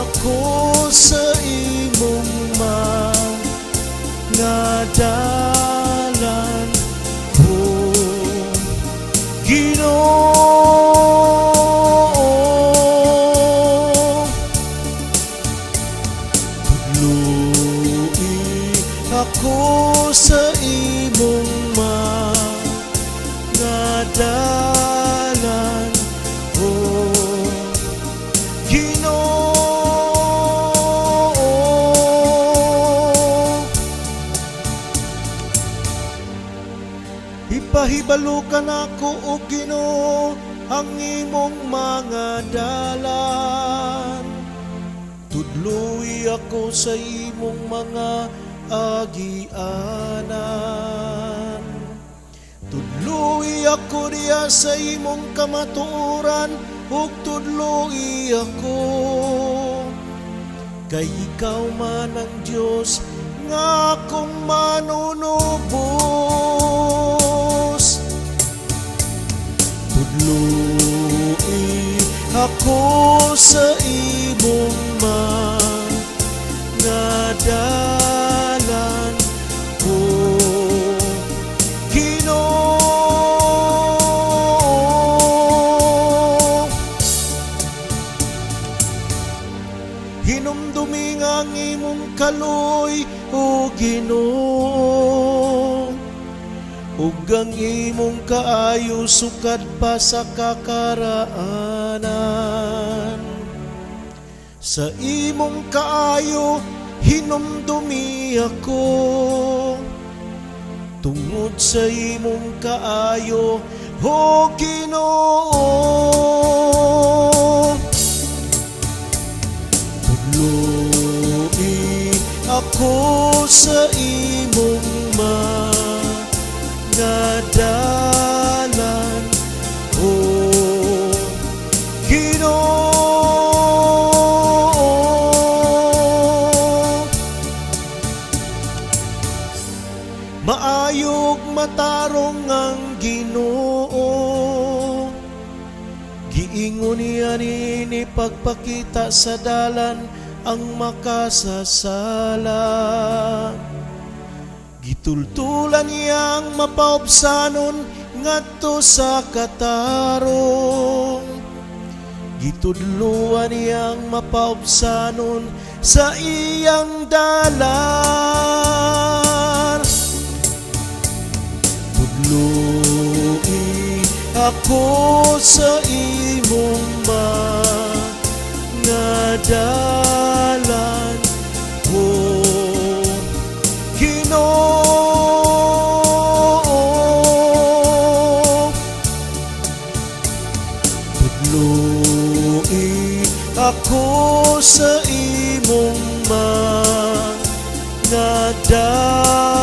ako sa imong mga dalan, oh Ginoo. Tudloi ako sa imong mga dalan, oh Ginoo. Ipahibalo ka nako, o Ginoo, ang imong mga dalan. Tudloi ako sa imong mga agianan. Tudloi ako diya sa imong kamatuoran, ug tudloi ako kay ikaw man ang Dios nga akong manunubos. Tudloi ako sa imong mga dalan, oh Ginoo. Hinumdumi nga ang imong kaloy, o Ginoo, ug ang imong kaayo sukad pa sa kakaraanan. Sa imong kaayo hinumdumi ako, tungod sa imong kaayo, o Ginoo. Tudloi ako sa imong mga dalan, oh Ginoo. Maayog matarong ang Ginoo, giingon niya ni pagpakita sa dalan ang makasasala. Gitultulan niyang mapaubsanon ngadto sa katarong. Gitudluan niyang mapaubsanon sa iyang dalan. Tudloi ako sa imong mga dalan, oh Ginoo. Tudloi ako sa imong mga dalan.